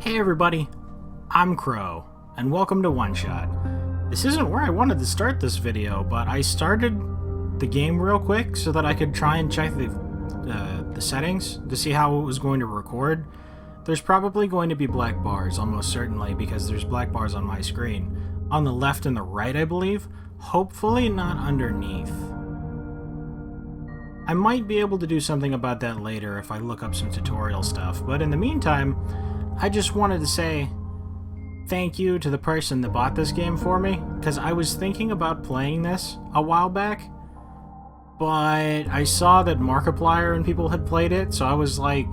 Hey everybody, I'm Crow, and welcome to OneShot. This isn't where I wanted to start this video, but I started the game real quick so that I could try and check the settings to see how it was going to record. There's probably going to be black bars, almost certainly, because there's black bars on my screen. On the left and the right, I believe. Hopefully not underneath. I might be able to do something about that later if I look up some tutorial stuff, but in the meantime, I just wanted to say thank you to the person that bought this game for me, because I was thinking about playing this a while back, but I saw that Markiplier and people had played it, so I was like,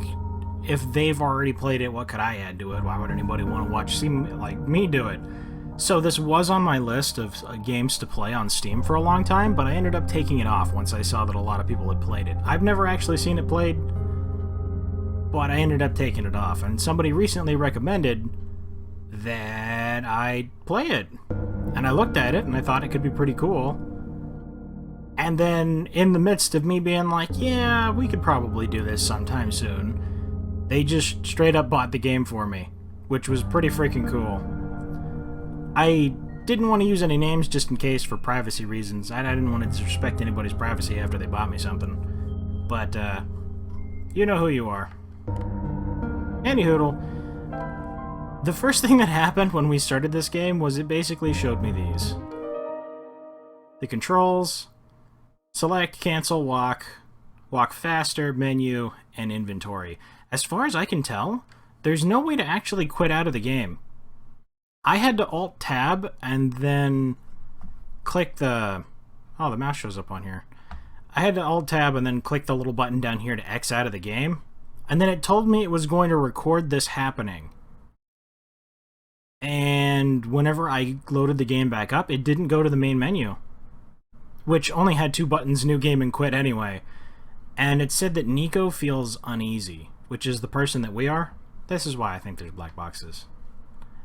if they've already played it, what could I add to it? Why would anybody want to see me do it? So this was on my list of games to play on Steam for a long time, but I ended up taking it off once I saw that a lot of people had played it. I've never actually seen it played, but I ended up taking it off, and somebody recently recommended that I play it. And I looked at it, and I thought it could be pretty cool. And then, in the midst of me being like, yeah, we could probably do this sometime soon, they just straight up bought the game for me, which was pretty freaking cool. I didn't want to use any names just in case for privacy reasons. I didn't want to disrespect anybody's privacy after they bought me something. But, you know who you are. Anyhoodle, the first thing that happened when we started this game was it basically showed me these. The controls, select, cancel, walk faster, menu, and inventory. As far as I can tell, there's no way to actually quit out of the game. I had to Alt-Tab and then click the... Oh, the mouse shows up on here. I had to Alt-Tab and then click the little button down here to X out of the game. And then it told me it was going to record this happening. And whenever I loaded the game back up, it didn't go to the main menu, which only had two buttons, new game and quit anyway. And it said that Niko feels uneasy, which is the person that we are. This is why I think there's black boxes.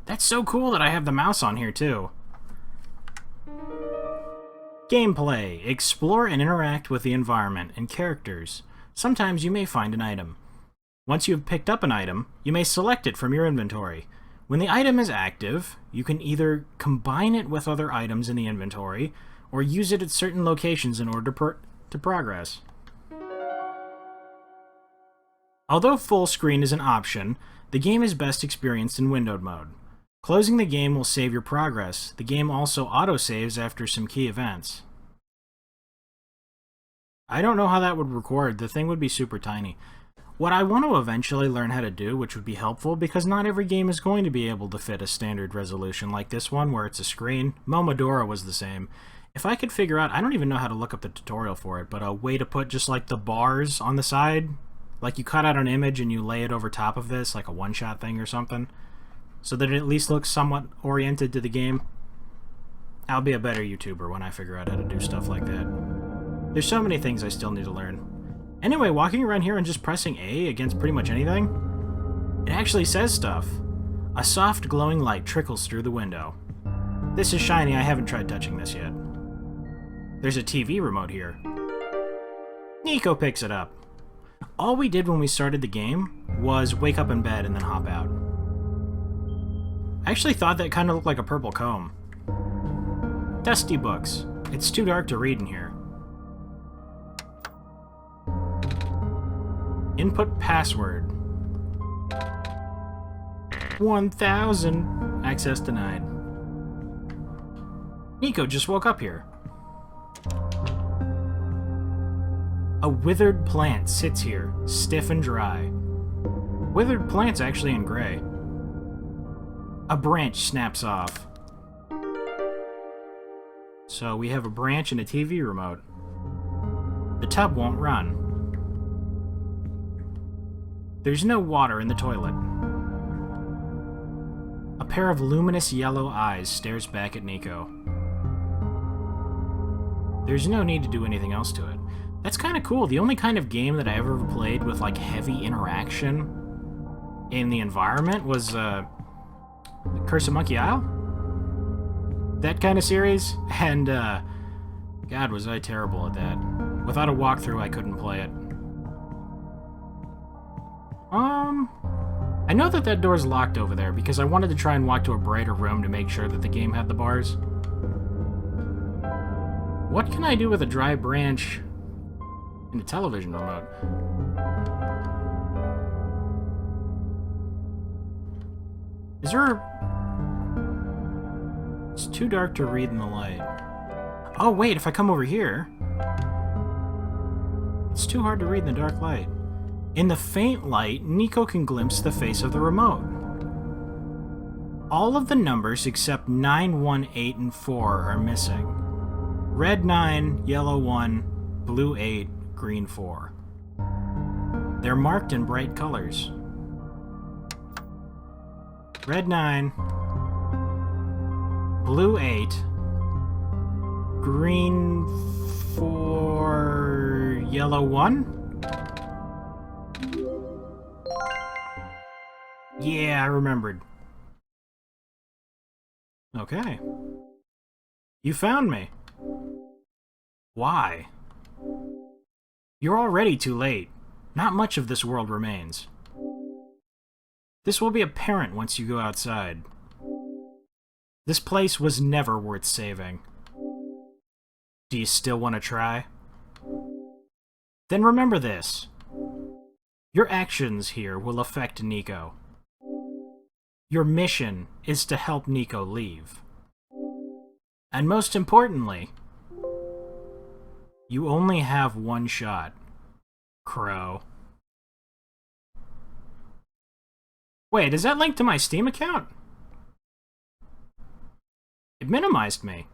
That's so cool that I have the mouse on here too. Gameplay. Explore and interact with the environment and characters. Sometimes you may find an item. Once you have picked up an item, you may select it from your inventory. When the item is active, you can either combine it with other items in the inventory, or use it at certain locations in order to progress. Although full screen is an option, the game is best experienced in windowed mode. Closing the game will save your progress. The game also autosaves after some key events. I don't know how that would record. The thing would be super tiny. What I want to eventually learn how to do, which would be helpful, because not every game is going to be able to fit a standard resolution like this one, where it's a screen. Momodora was the same. If I could figure out, I don't even know how to look up the tutorial for it, but a way to put just like the bars on the side, like you cut out an image and you lay it over top of this, like a one-shot thing or something, so that it at least looks somewhat oriented to the game. I'll be a better YouTuber when I figure out how to do stuff like that. There's so many things I still need to learn. Anyway, walking around here and just pressing A against pretty much anything, it actually says stuff. A soft glowing light trickles through the window. This is shiny, I haven't tried touching this yet. There's a TV remote here. Niko picks it up. All we did when we started the game was wake up in bed and then hop out. I actually thought that kind of looked like a purple comb. Dusty books. It's too dark to read in here. Input password. 1000. Access denied. Niko just woke up here. A withered plant sits here, stiff and dry. Withered plant's actually in gray. A branch snaps off. So we have a branch and a TV remote. The tub won't run. There's no water in the toilet. A pair of luminous yellow eyes stares back at Niko. There's no need to do anything else to it. That's kind of cool. The only kind of game that I ever played with like heavy interaction in the environment was Curse of Monkey Isle? That kind of series? And God, was I terrible at that. Without a walkthrough, I couldn't play it. I know that that door's locked over there because I wanted to try and walk to a brighter room to make sure that the game had the bars. What can I do with a dry branch in a television remote? Is there... It's too dark to read in the light. Oh, wait, if I come over here... It's too hard to read in the dark light. In the faint light, Niko can glimpse the face of the remote. All of the numbers except 9, 1, 8, and 4 are missing. Red 9, yellow 1, blue 8, green 4. They're marked in bright colors. Red 9, blue 8, green 4, yellow 1? Yeah, I remembered. Okay. You found me. Why? You're already too late. Not much of this world remains. This will be apparent once you go outside. This place was never worth saving. Do you still want to try? Then remember this. Your actions here will affect Niko. Your mission is to help Niko leave. And most importantly, you only have one shot, Crow. Wait, is that linked to my Steam account? It minimized me.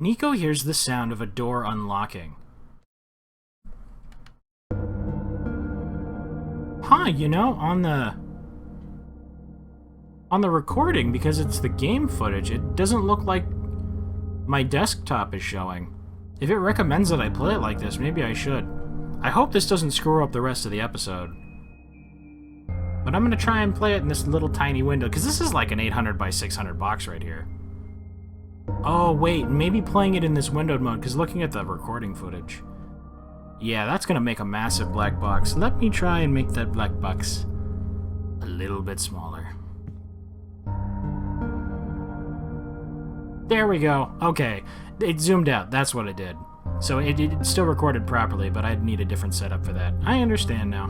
Niko hears the sound of a door unlocking. Huh, you know, on the recording, because it's the game footage, it doesn't look like my desktop is showing. If it recommends that I play it like this, maybe I should. I hope this doesn't screw up the rest of the episode. But I'm gonna try and play it in this little tiny window, because this is like an 800 by 600 box right here. Oh, wait, maybe playing it in this windowed mode, because looking at the recording footage... Yeah, that's gonna make a massive black box. Let me try and make that black box a little bit smaller. There we go. Okay, it zoomed out. That's what it did. So it still recorded properly, but I'd need a different setup for that. I understand now.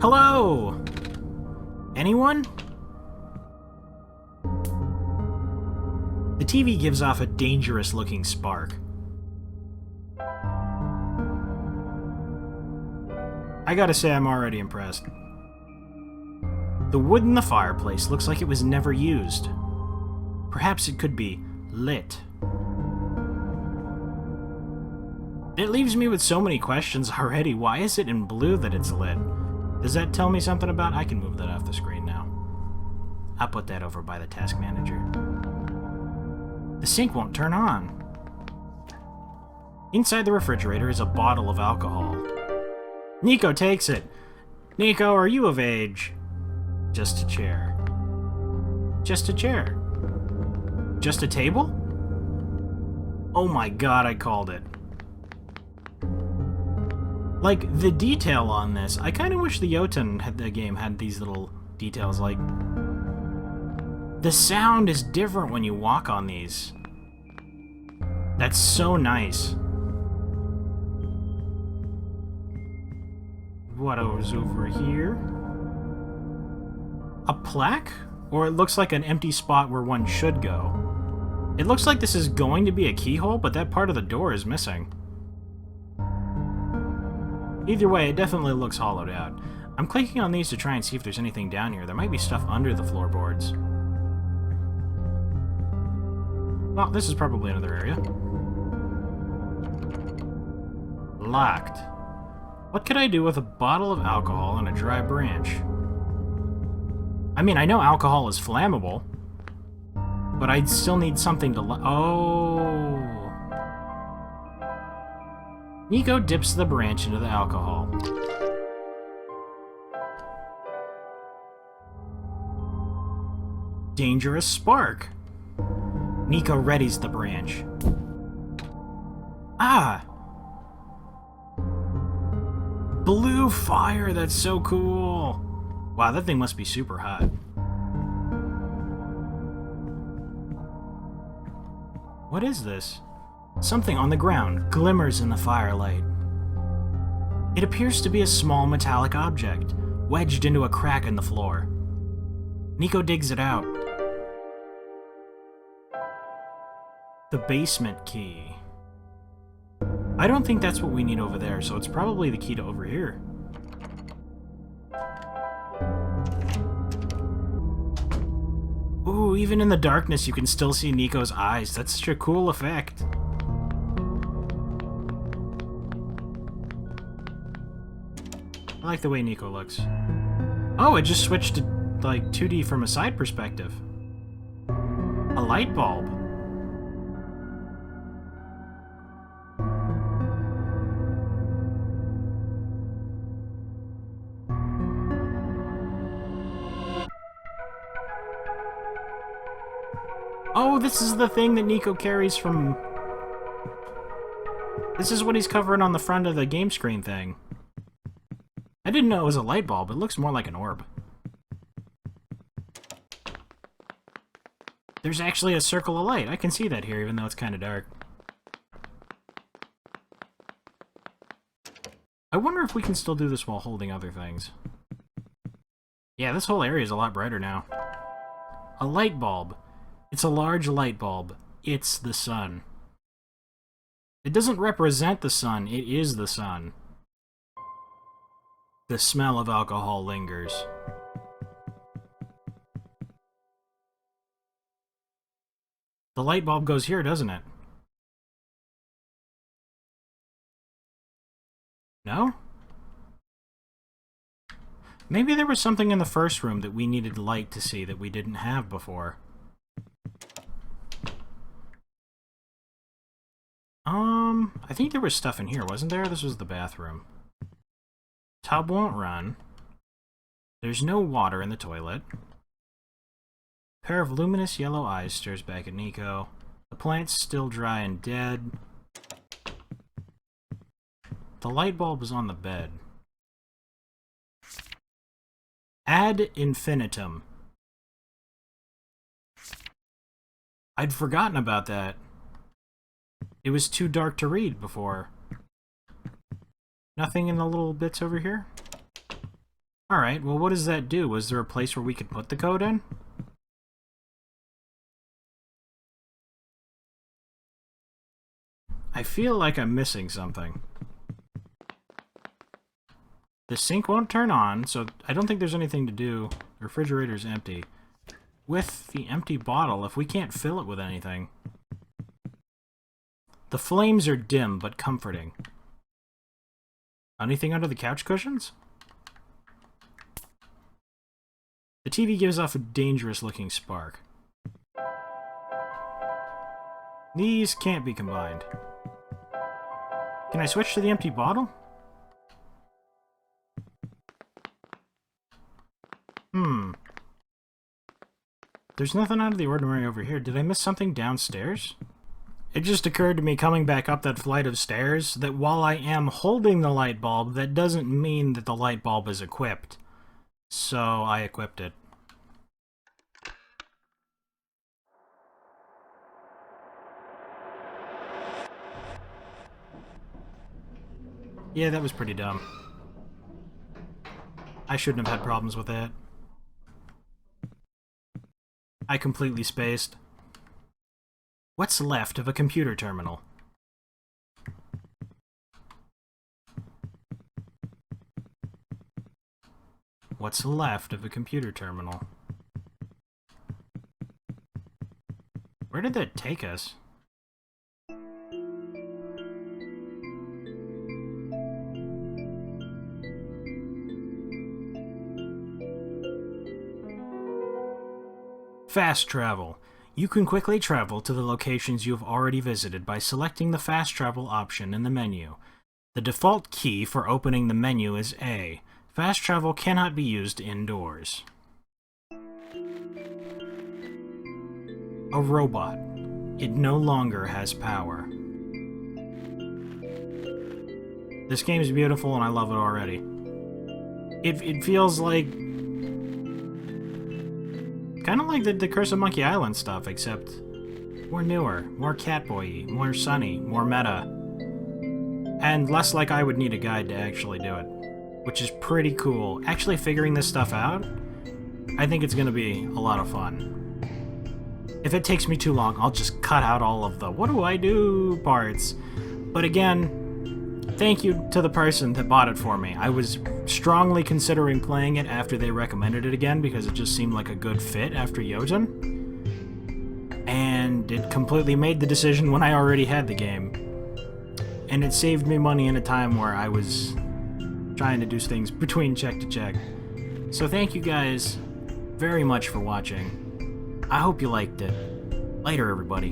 Hello? Anyone? The TV gives off a dangerous-looking spark. I gotta say, I'm already impressed. The wood in the fireplace looks like it was never used. Perhaps it could be lit. It leaves me with so many questions already. Why is it in blue that it's lit? Does that tell me something about... I can move that off the screen now. I'll put that over by the task manager. The sink won't turn on. Inside the refrigerator is a bottle of alcohol. Niko takes it. Niko, are you of age? Just a chair. Just a chair. Just a table? Oh my god, I called it. Like, the detail on this, I kind of wish the Jotun game had these little details, like... The sound is different when you walk on these. That's so nice. What was over here? A plaque? Or it looks like an empty spot where one should go. It looks like this is going to be a keyhole, but that part of the door is missing. Either way, it definitely looks hollowed out. I'm clicking on these to try and see if there's anything down here. There might be stuff under the floorboards. Well, this is probably another area. Locked. What could I do with a bottle of alcohol and a dry branch? I mean, I know alcohol is flammable, but I'd still need something to oh. Niko dips the branch into the alcohol. Dangerous spark. Niko readies the branch. Ah! Blue fire, that's so cool! Wow, that thing must be super hot. What is this? Something on the ground glimmers in the firelight. It appears to be a small metallic object, wedged into a crack in the floor. Niko digs it out. The basement key. I don't think that's what we need over there, so it's probably the key to over here. Ooh, even in the darkness you can still see Niko's eyes. That's such a cool effect. I like the way Niko looks. Oh, it just switched to, like, 2D from a side perspective. A light bulb. Oh, this is the thing that Niko carries from... This is what he's covering on the front of the game screen thing. I didn't know it was a light bulb. It looks more like an orb. There's actually a circle of light. I can see that here, even though it's kind of dark. I wonder if we can still do this while holding other things. Yeah, this whole area is a lot brighter now. A light bulb. It's a large light bulb. It's the sun. It doesn't represent the sun, it is the sun. The smell of alcohol lingers. The light bulb goes here, doesn't it? No? Maybe there was something in the first room that we needed light to see that we didn't have before. I think there was stuff in here, wasn't there? This was the bathroom. Tub won't run. There's no water in the toilet. A pair of luminous yellow eyes stares back at Niko. The plant's still dry and dead. The light bulb is on the bed. Ad infinitum. I'd forgotten about that. It was too dark to read before. Nothing in the little bits over here? Alright, well what does that do? Was there a place where we could put the code in? I feel like I'm missing something. The sink won't turn on, so I don't think there's anything to do. The refrigerator's empty. With the empty bottle, if we can't fill it with anything. The flames are dim, but comforting. Anything under the couch cushions? The TV gives off a dangerous-looking spark. These can't be combined. Can I switch to the empty bottle? There's nothing out of the ordinary over here. Did I miss something downstairs? It just occurred to me coming back up that flight of stairs that while I am holding the light bulb, that doesn't mean that the light bulb is equipped. So I equipped it. Yeah, that was pretty dumb. I shouldn't have had problems with that. I completely spaced. What's left of a computer terminal? What's left of a computer terminal? Where did that take us? Fast travel. You can quickly travel to the locations you have already visited by selecting the fast travel option in the menu. The default key for opening the menu is A. Fast travel cannot be used indoors. A robot. It no longer has power. This game is beautiful and I love it already. It feels like... kind of like the Curse of Monkey Island stuff, except more newer, more Catboy-y, more sunny, more meta, and less like I would need a guide to actually do it, which is pretty cool. Actually figuring this stuff out, I think it's going to be a lot of fun. If it takes me too long, I'll just cut out all of the what do I do parts. But again, thank you to the person that bought it for me. I was strongly considering playing it after they recommended it again because it just seemed like a good fit after Yoten. And it completely made the decision when I already had the game. And it saved me money in a time where I was trying to do things between check to check. So thank you guys very much for watching. I hope you liked it. Later, everybody.